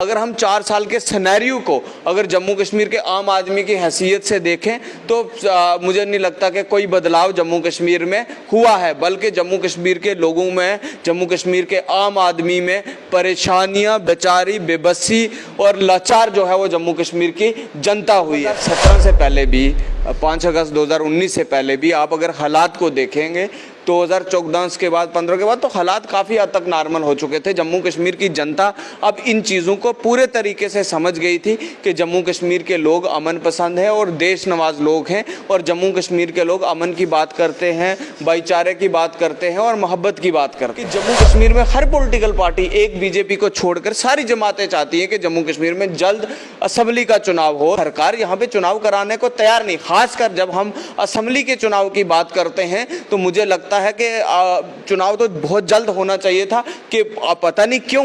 अगर हम 4 साल के सिनेरियो को अगर जम्मू कश्मीर के आम आदमी की हैसियत से देखें तो मुझे नहीं लगता कि कोई बदलाव जम्मू कश्मीर में हुआ है, बल्कि जम्मू कश्मीर के लोगों में, जम्मू कश्मीर के आम आदमी में परेशानियां, बेचारी, बेबसी और लाचार जो है वो जम्मू कश्मीर की जनता हुई है। 17 से पहले भी, 5 अगस्त 2019 से पहले भी आप अगर हालात को देखेंगे 2014 के बाद, 15 के बाद, तो हालात काफ़ी हद तक नॉर्मल हो चुके थे। जम्मू कश्मीर की जनता अब इन चीज़ों को पूरे तरीके से समझ गई थी कि जम्मू कश्मीर के लोग अमन पसंद हैं और देश नवाज लोग हैं, और जम्मू कश्मीर के लोग अमन की बात करते हैं, भाईचारे की बात करते हैं और मोहब्बत की बात करते हैं। जम्मू कश्मीर में हर पॉलिटिकल पार्टी, एक बीजेपी को छोड़कर सारी जमातें चाहती हैं कि जम्मू कश्मीर में जल्द असेंबली का चुनाव हो। सरकार यहाँ पे चुनाव कराने को तैयार नहीं, खासकर जब हम असेंबली के चुनाव की बात करते हैं तो मुझे लगता है कि चुनाव तो बहुत जल्द होना चाहिए था। कि पता नहीं क्यों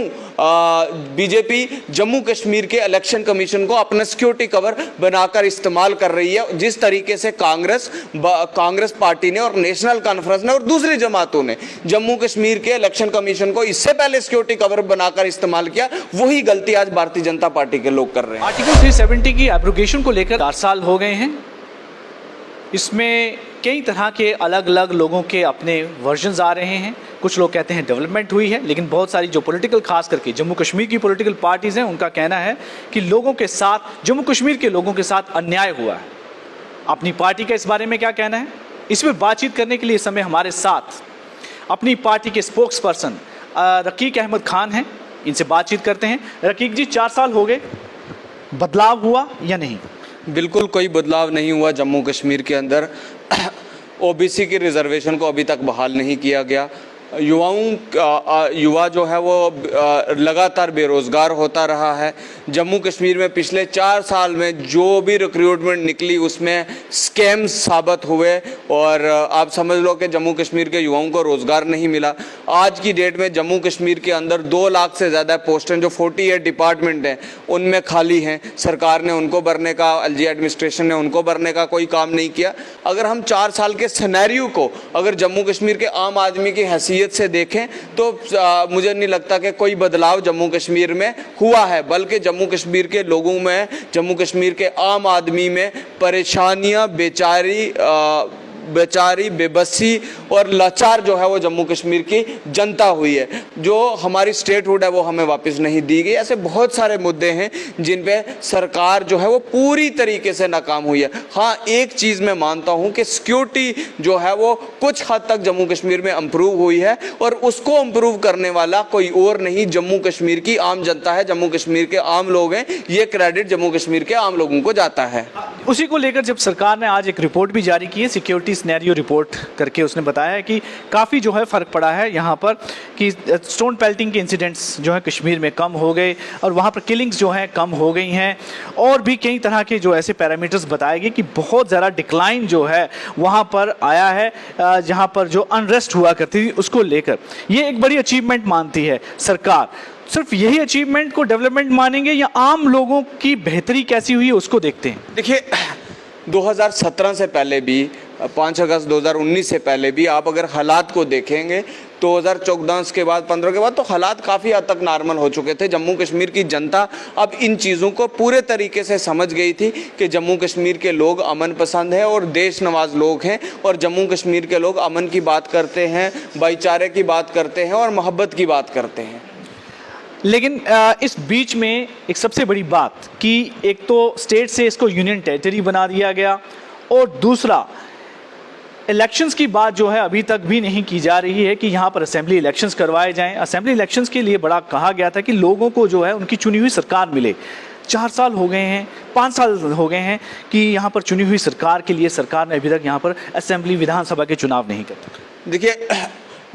बीजेपी जम्मू कश्मीर के इलेक्शन कमीशन को अपना सिक्योरिटी कवर बनाकर इस्तेमाल कर रही है। जिस तरीके से कांग्रेस पार्टी ने और नेशनल कॉन्फ्रेंस ने और दूसरी जमातों ने जम्मू कश्मीर के इलेक्शन कमीशन को इससे पहले सिक्योरिटी कवर बनाकर इस्तेमाल किया, वही गलती आज भारतीय जनता पार्टी के लोग कर रहे हैं। आर्टिकल 370 की एब्रोगेशन को लेकर 4 साल हो गए हैं। इसमें कई तरह के अलग अलग लोगों के अपने वर्जन्स आ रहे हैं। कुछ लोग कहते हैं डेवलपमेंट हुई है, लेकिन बहुत सारी जो पॉलिटिकल, खास करके जम्मू कश्मीर की पॉलिटिकल पार्टीज़ हैं, उनका कहना है कि लोगों के साथ, जम्मू कश्मीर के लोगों के साथ अन्याय हुआ है। अपनी पार्टी का इस बारे में क्या कहना है, इस पर बातचीत करने के लिए इस समय हमारे साथ अपनी पार्टी के स्पोक्स पर्सन रकीक अहमद खान हैं। इनसे बातचीत करते हैं। रकीक जी, 4 साल हो गए, बदलाव हुआ या नहीं? बिल्कुल कोई बदलाव नहीं हुआ जम्मू कश्मीर के अंदर। ओबीसी की रिजर्वेशन को अभी तक बहाल नहीं किया गया। युवा जो है वो लगातार बेरोज़गार होता रहा है। जम्मू कश्मीर में पिछले 4 साल में जो भी रिक्रूटमेंट निकली उसमें स्कैम साबित हुए, और आप समझ लो कि जम्मू कश्मीर के युवाओं को रोज़गार नहीं मिला। आज की डेट में जम्मू कश्मीर के अंदर 2 लाख से ज़्यादा पोस्टें जो 48 डिपार्टमेंट हैं उनमें खाली हैं। सरकार ने उनको भरने का, एलजी एडमिनिस्ट्रेशन ने उनको भरने का कोई काम नहीं किया। अगर हम 4 साल के सिनेरियो को अगर जम्मू कश्मीर के आम आदमी की हैसियत से देखें तो मुझे नहीं लगता कि कोई बदलाव जम्मू कश्मीर में हुआ है, बल्कि जम्मू कश्मीर के लोगों में, जम्मू कश्मीर के आम आदमी में परेशानियां, बेचारी, बेबसी और लाचार जो है वो जम्मू कश्मीर की जनता हुई है। जो हमारी स्टेटहुड है वो हमें वापस नहीं दी गई। ऐसे बहुत सारे मुद्दे हैं जिन पे सरकार जो है वो पूरी तरीके से नाकाम हुई है। हाँ, एक चीज़ मैं मानता हूँ कि सिक्योरिटी जो है वो कुछ हद तक जम्मू कश्मीर में इम्प्रूव हुई है, और उसको इम्प्रूव करने वाला कोई और नहीं, जम्मू कश्मीर की आम जनता है, जम्मू कश्मीर के आम लोग हैं। ये क्रेडिट जम्मू कश्मीर के आम लोगों को जाता है। उसी को लेकर जब सरकार ने आज एक रिपोर्ट भी जारी की है, सिक्योरिटी सिनेरियो रिपोर्ट करके उसने बताया है कि काफ़ी जो है फ़र्क पड़ा है यहाँ पर, कि स्टोन पेल्टिंग के इंसिडेंट्स जो है कश्मीर में कम हो गए, और वहाँ पर किलिंग्स जो हैं कम हो गई हैं, और भी कई तरह के जो ऐसे पैरामीटर्स बताए गए कि बहुत ज़्यादा डिक्लाइन जो है वहाँ पर आया है, जहाँ पर जो अनरेस्ट हुआ करती थी उसको लेकर। ये एक बड़ी अचीवमेंट मानती है सरकार। सिर्फ यही अचीवमेंट को डेवलपमेंट मानेंगे या आम लोगों की बेहतरी कैसी हुई है उसको देखते हैं? देखिए, 2017 से पहले भी, 5 अगस्त 2019 से पहले भी आप अगर हालात को देखेंगे 2014 के बाद, 15 के बाद, तो हालात काफ़ी हद तक नॉर्मल हो चुके थे। जम्मू कश्मीर की जनता अब इन चीज़ों को पूरे तरीके से समझ गई थी कि जम्मू कश्मीर के लोग अमन पसंद हैं और देश नवाज लोग हैं, और जम्मू कश्मीर के लोग अमन की बात करते हैं, भाईचारे की बात करते हैं और मोहब्बत की बात करते हैं। लेकिन इस बीच में एक सबसे बड़ी बात कि एक तो स्टेट से इसको यूनियन टेरिटरी बना दिया गया, और दूसरा इलेक्शंस की बात जो है अभी तक भी नहीं की जा रही है कि यहाँ पर असेंबली इलेक्शंस करवाए जाएं। असेंबली इलेक्शंस के लिए बड़ा कहा गया था कि लोगों को जो है उनकी चुनी हुई सरकार मिले। 4 साल हो गए हैं, 5 साल हो गए हैं कि यहाँ पर चुनी हुई सरकार के लिए सरकार ने अभी तक यहाँ पर असेंबली, विधानसभा के चुनाव नहीं करते। देखिए,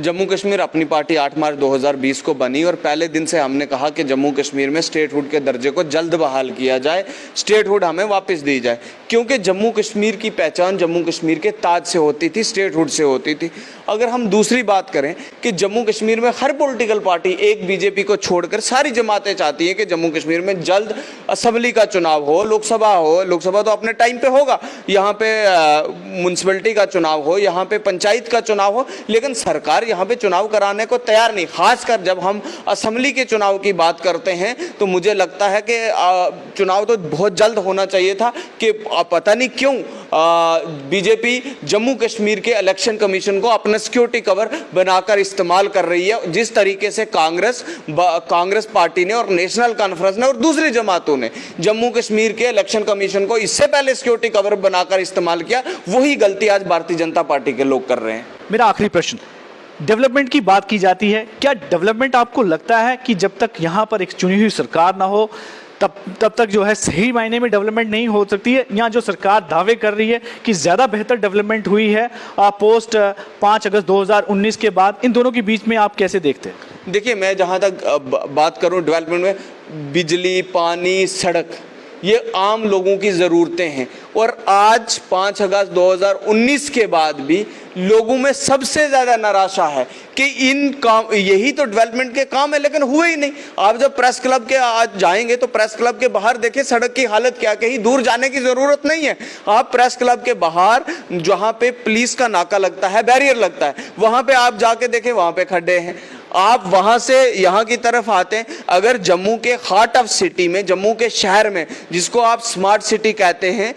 जम्मू कश्मीर अपनी पार्टी 8 मार्च 2020 को बनी, और पहले दिन से हमने कहा कि जम्मू कश्मीर में स्टेटहुड के दर्जे को जल्द बहाल किया जाए, स्टेटहुड हमें वापस दी जाए, क्योंकि जम्मू कश्मीर की पहचान जम्मू कश्मीर के ताज से होती थी, स्टेटहुड से होती थी। अगर हम दूसरी बात करें कि जम्मू कश्मीर में हर पॉलिटिकल पार्टी, एक बीजेपी को छोड़कर सारी जमातें चाहती हैं कि जम्मू कश्मीर में जल्द असेंबली का चुनाव हो, लोकसभा हो। लोकसभा तो अपने टाइम पे होगा, यहाँ पे म्यूनसिपैलिटी का चुनाव हो, यहाँ पे पंचायत का चुनाव हो, लेकिन सरकार यहाँ पे चुनाव कराने को तैयार नहीं। खासकर जब हम असेंबली के चुनाव की बात करते हैं तो मुझे लगता है कि चुनाव तो बहुत जल्द होना चाहिए था कि पता नहीं क्यों बीजेपी जम्मू कश्मीर के इलेक्शन कमीशन को अपना सिक्योरिटी कवर बनाकर इस्तेमाल कर रही है। जिस तरीके से कांग्रेस पार्टी ने और नेशनल कॉन्फ्रेंस ने और दूसरी जमातों ने जम्मू कश्मीर के इलेक्शन कमीशन को इससे पहले सिक्योरिटी कवर बनाकर इस्तेमाल किया, वही गलती आज भारतीय जनता पार्टी के लोग कर रहे हैं। मेरा आखिरी प्रश्न, डेवलपमेंट की बात की जाती है, क्या डेवलपमेंट आपको लगता है कि जब तक यहाँ पर एक चुनी हुई सरकार ना हो तब तक जो है सही मायने में डेवलपमेंट नहीं हो सकती है? यहाँ जो सरकार दावे कर रही है कि ज़्यादा बेहतर डेवलपमेंट हुई है पोस्ट 5 अगस्त 2019 के बाद, इन दोनों के बीच में आप कैसे देखते हैं? देखिए, मैं जहाँ तक बात करूँ डेवलपमेंट में, बिजली, पानी, सड़क, ये आम लोगों की ज़रूरतें हैं। और आज 5 अगस्त 2019 के बाद भी लोगों में सबसे ज़्यादा निराशा है कि इन काम, यही तो डेवलपमेंट के काम है, लेकिन हुए ही नहीं। आप जब प्रेस क्लब के आज जाएंगे तो प्रेस क्लब के बाहर देखें सड़क की हालत क्या, कहीं दूर जाने की ज़रूरत नहीं है। आप प्रेस क्लब के बाहर जहाँ पे पुलिस का नाका लगता है, बैरियर लगता है, वहाँ पे आप जाके देखें, वहाँ पे खड्डे हैं। आप वहाँ से यहाँ की तरफ आते हैं, अगर जम्मू के हार्ट ऑफ सिटी में, जम्मू के शहर में, जिसको आप स्मार्ट सिटी कहते हैं,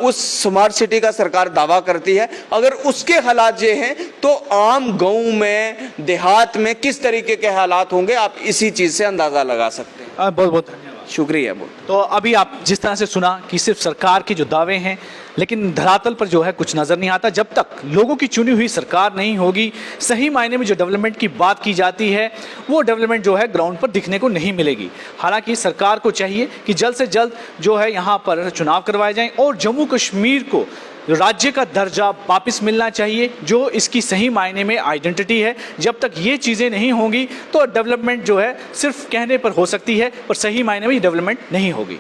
उस स्मार्ट सिटी का सरकार दावा करती है, अगर उसके हालात ये हैं तो आम गाँव में, देहात में किस तरीके के हालात होंगे, आप इसी चीज़ से अंदाज़ा लगा सकते हैं। बहुत बहुत धन्यवाद, शुक्रिया। बहुत तो अभी आप जिस तरह से सुना कि सिर्फ सरकार के जो दावे हैं, लेकिन धरातल पर जो है कुछ नज़र नहीं आता। जब तक लोगों की चुनी हुई सरकार नहीं होगी, सही मायने में जो डेवलपमेंट की बात की जाती है वो डेवलपमेंट जो है ग्राउंड पर दिखने को नहीं मिलेगी। हालांकि सरकार को चाहिए कि जल्द से जल्द जो है यहाँ पर चुनाव करवाए जाएं और जम्मू कश्मीर को राज्य का दर्जा वापस मिलना चाहिए, जो इसकी सही मायने में आइडेंटिटी है। जब तक ये चीज़ें नहीं होंगी तो डेवलपमेंट जो है सिर्फ कहने पर हो सकती है, पर सही मायने में डेवलपमेंट नहीं होगी।